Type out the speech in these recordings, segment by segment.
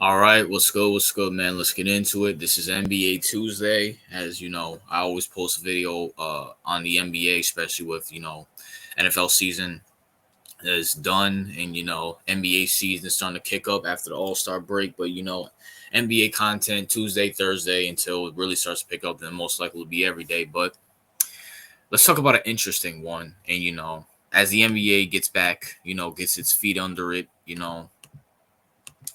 All right, what's good? What's good, man? Let's get into it. This is NBA Tuesday. As you know, I always post a video on the NBA, especially with NFL season is done, and NBA season is starting to kick up after the All-Star break. But NBA content Tuesday, Thursday until it really starts to pick up, then most likely will be every day. But let's talk about an interesting one. And as the NBA gets back, gets its feet under it,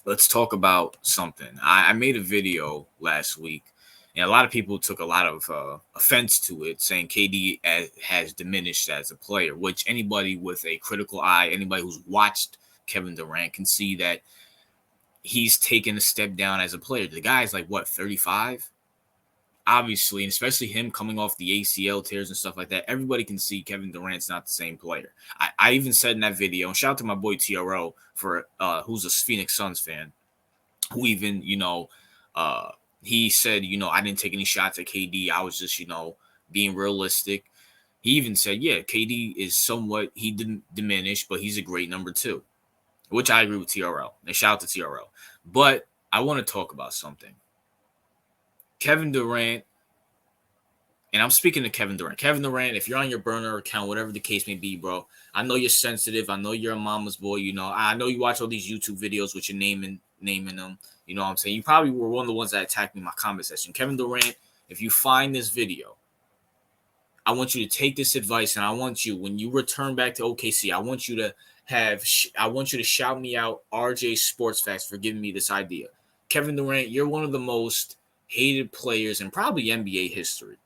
let's talk about something. I made a video last week, and a lot of people took a lot of offense to it, saying KD has diminished as a player, which anybody with a critical eye, anybody who's watched Kevin Durant can see that he's taken a step down as a player. The guy's like, what, 35? Obviously, and especially him coming off the ACL tears and stuff like that, everybody can see Kevin Durant's not the same player. I even said in that video, and shout out to my boy TRO for who's a Phoenix Suns fan, who even he said I didn't take any shots at KD. I was just being realistic. He even said, yeah, KD is somewhat, he didn't diminish, but he's a great number two, which I agree with TRL. And shout out to TRL. But I want to talk about something. Kevin Durant, and I'm speaking to Kevin Durant. Kevin Durant, if you're on your burner account, whatever the case may be, bro, I know you're sensitive. I know you're a mama's boy. I know you watch all these YouTube videos with your naming them. You know what I'm saying? You probably were one of the ones that attacked me in my comment section. Kevin Durant, if you find this video, I want you to take this advice, and I want you, when you return back to OKC, I want you to shout me out, RJ Sports Facts, for giving me this idea. Kevin Durant, you're one of the most hated players in probably NBA history.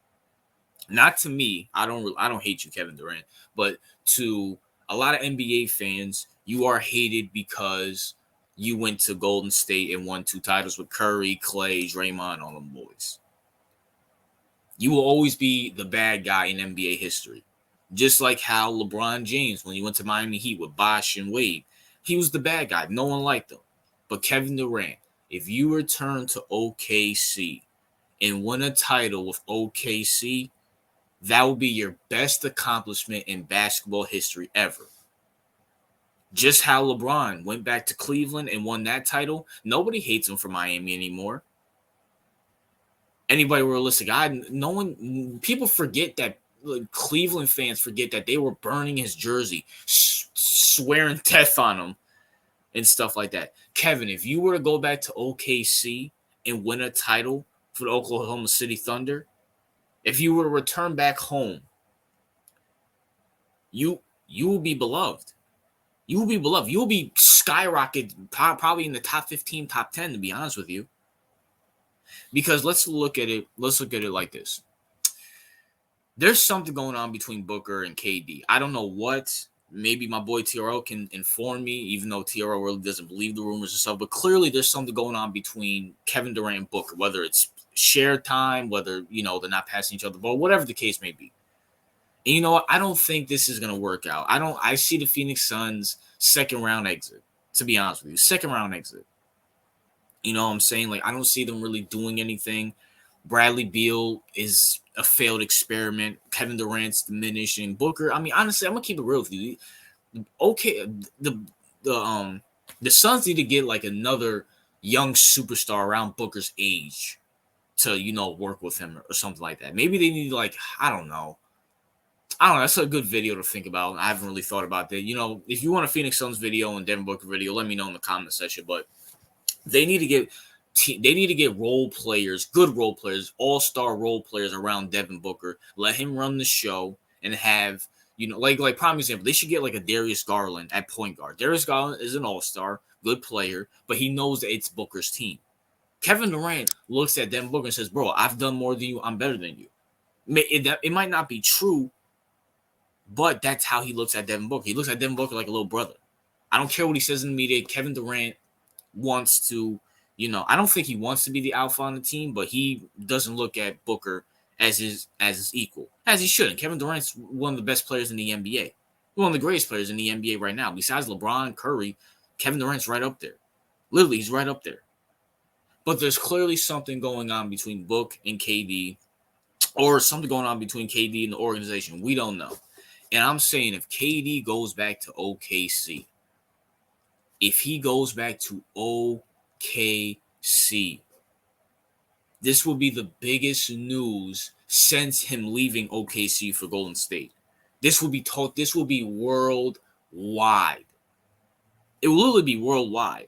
Not to me, I don't hate you, Kevin Durant, but to a lot of NBA fans, you are hated because you went to Golden State and won 2 titles with Curry, Clay, Draymond, all them boys. You will always be the bad guy in NBA history. Just like how LeBron James, when he went to Miami Heat with Bosh and Wade, he was the bad guy. No one liked him. But Kevin Durant, if you return to OKC and win a title with OKC, that will be your best accomplishment in basketball history ever. Just how LeBron went back to Cleveland and won that title, nobody hates him for Miami anymore. Anybody realistic? People forget that, Cleveland fans forget that they were burning his jersey, swearing death on him and stuff like that. Kevin, if you were to go back to OKC and win a title for the Oklahoma City Thunder, if you were to return back home, you will be beloved. You will be beloved. You will be skyrocketed, probably in the top 15, top 10, to be honest with you. Because let's look at it like this. There's something going on between Booker and KD. I don't know what. Maybe my boy TRL can inform me, even though TRL really doesn't believe the rumors and stuff. But clearly there's something going on between Kevin Durant and Booker, whether it's shared time, whether, they're not passing each other the ball, whatever the case may be. And you know what? I don't think this is going to work out. I see the Phoenix Suns second round exit, to be honest with you. Second round exit. You know what I'm saying? Like, I don't see them really doing anything. Bradley Beal is a failed experiment. Kevin Durant's diminishing. Booker, I mean, honestly, I'm going to keep it real with you. Okay, the Suns need to get like another young superstar around Booker's age to, work with him or something like that. Maybe they need, like, I don't know. That's a good video to think about. I haven't really thought about that. If you want a Phoenix Suns video and Devin Booker video, let me know in the comment section. But they need to get role players, good role players, all-star role players around Devin Booker. Let him run the show and have, like prime example, they should get like a Darius Garland at point guard. Darius Garland is an all-star, good player, but he knows that it's Booker's team. Kevin Durant looks at Devin Booker and says, bro, I've done more than you. I'm better than you. It might not be true, but that's how he looks at Devin Booker. He looks at Devin Booker like a little brother. I don't care what he says in the media. Kevin Durant wants to, I don't think he wants to be the alpha on the team, but he doesn't look at Booker as his equal, as he shouldn't. Kevin Durant's one of the best players in the NBA. One of the greatest players in the NBA right now. Besides LeBron, Curry, Kevin Durant's right up there. Literally, he's right up there. But there's clearly something going on between Book and KD, or something going on between KD and the organization. We don't know. And I'm saying if KD goes back to OKC, if he goes back to OKC. This will be the biggest news since him leaving OKC for Golden State. This will be worldwide. It will literally be worldwide.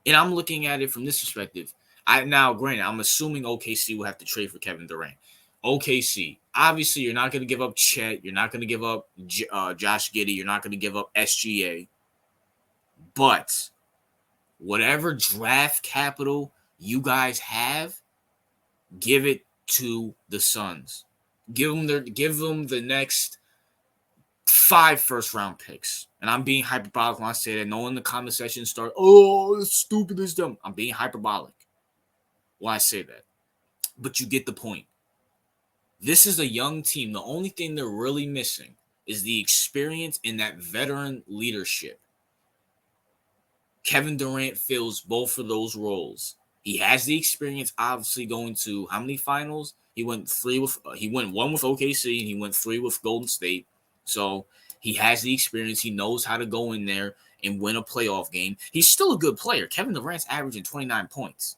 And I'm looking at it from this perspective. Granted, I'm assuming OKC will have to trade for Kevin Durant. OKC, obviously, you're not going to give up Chet. You're not going to give up Josh Giddey. You're not going to give up SGA. But whatever draft capital you guys have, give it to the Suns. Give them the next 5 first-round picks. And I'm being hyperbolic when I say that. No one in the comment section start, oh, it's stupid, it's dumb. I'm being hyperbolic when I say that. But you get the point. This is a young team. The only thing they're really missing is the experience and that veteran leadership. Kevin Durant fills both of those roles. He has the experience, obviously, going to how many finals? He went 1 with OKC, and he went 3 with Golden State. So he has the experience. He knows how to go in there and win a playoff game. He's still a good player. Kevin Durant's averaging 29 points.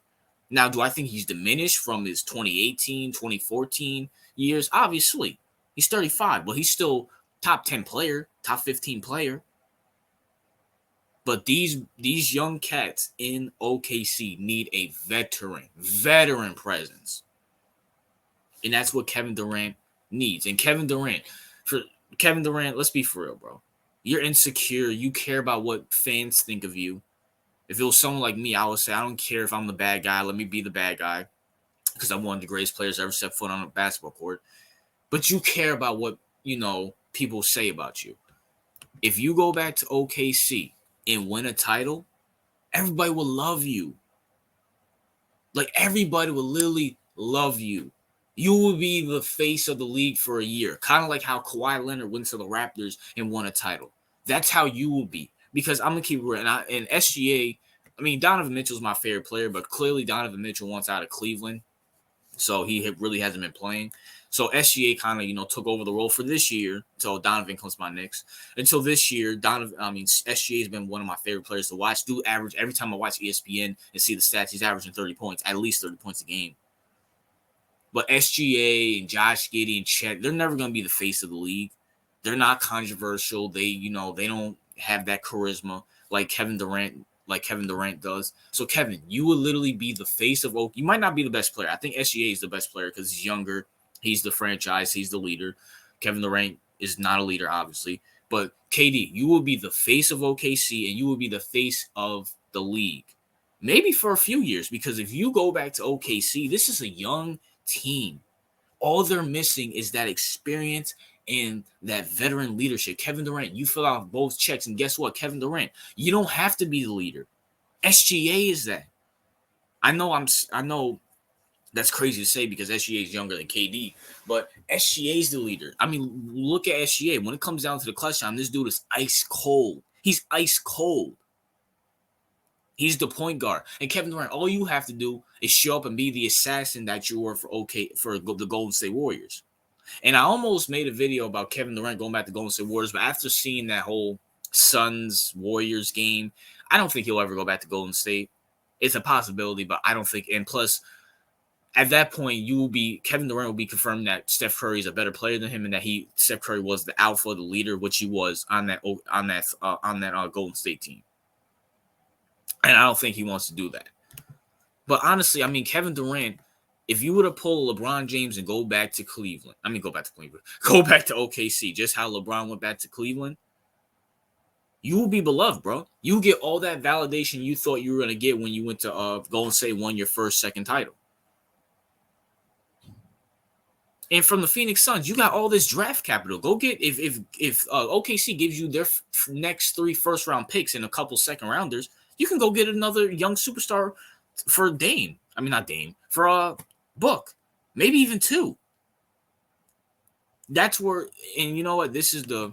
Now, do I think he's diminished from his 2018, 2014 years? Obviously. He's 35, but he's still top 10 player, top 15 player. But these young cats in OKC need a veteran presence. And that's what Kevin Durant needs. And Kevin Durant, let's be for real, bro. You're insecure. You care about what fans think of you. If it was someone like me, I would say, I don't care if I'm the bad guy. Let me be the bad guy. Because I'm one of the greatest players ever set foot on a basketball court. But you care about what, people say about you. If you go back to OKC and win a title, everybody will love you. Like, everybody will literally love you. You will be the face of the league for a year. Kind of like how Kawhi Leonard went to the Raptors and won a title. That's how you will be. Because I'm going to keep it real. And SGA, Donovan Mitchell's my favorite player, but clearly Donovan Mitchell wants out of Cleveland. So he really hasn't been playing. So SGA kind of, took over the role for this year until Donovan comes to my Knicks. Until this year, SGA has been one of my favorite players to watch. Dude average, every time I watch ESPN and see the stats, he's averaging 30 points, at least 30 points a game. But SGA and Josh Giddey and Chet, they're never going to be the face of the league. They're not controversial. They don't have that charisma like Kevin Durant does. So, Kevin, you will literally be the face of Oak. You might not be the best player. I think SGA is the best player because he's younger. He's the franchise. He's the leader. Kevin Durant is not a leader, obviously. But, KD, you will be the face of OKC, and you will be the face of the league. Maybe for a few years, because if you go back to OKC, this is a young team. All they're missing is that experience and that veteran leadership. Kevin Durant, you fill out both checks, and guess what? Kevin Durant, you don't have to be the leader. SGA is that. I know that's crazy to say because SGA is younger than KD, but SGA is the leader. Look at SGA. When it comes down to the clutch time, this dude is ice cold. He's ice cold. He's the point guard. And Kevin Durant, all you have to do is show up and be the assassin that you were for the Golden State Warriors. And I almost made a video about Kevin Durant going back to Golden State Warriors, but after seeing that whole Suns-Warriors game, I don't think he'll ever go back to Golden State. It's a possibility, but I don't think. And plus, at that point, Kevin Durant will be confirmed that Steph Curry is a better player than him, and that Steph Curry was the alpha, the leader, which he was on that Golden State team. And I don't think he wants to do that. But honestly, Kevin Durant, if you were to pull LeBron James and go back to OKC, just how LeBron went back to Cleveland, you will be beloved, bro. You get all that validation you thought you were going to get when you went to Golden State, won your second title. And from the Phoenix Suns, you got all this draft capital. Go get, if OKC gives you their next 3 first-round picks and a couple second-rounders, you can go get another young superstar for Dame. For Book. Maybe even 2. That's where, and you know what? This is the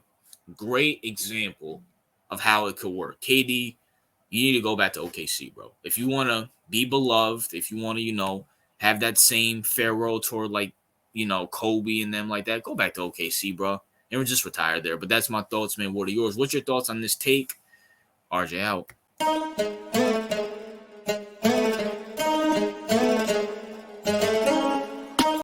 great example of how it could work. KD, you need to go back to OKC, bro. If you want to be beloved, if you want to, have that same farewell tour like, Kobe and them like that, go back to OKC, bro. And we're just retire there. But that's my thoughts, man. What are yours? What's your thoughts on this take? RJ out.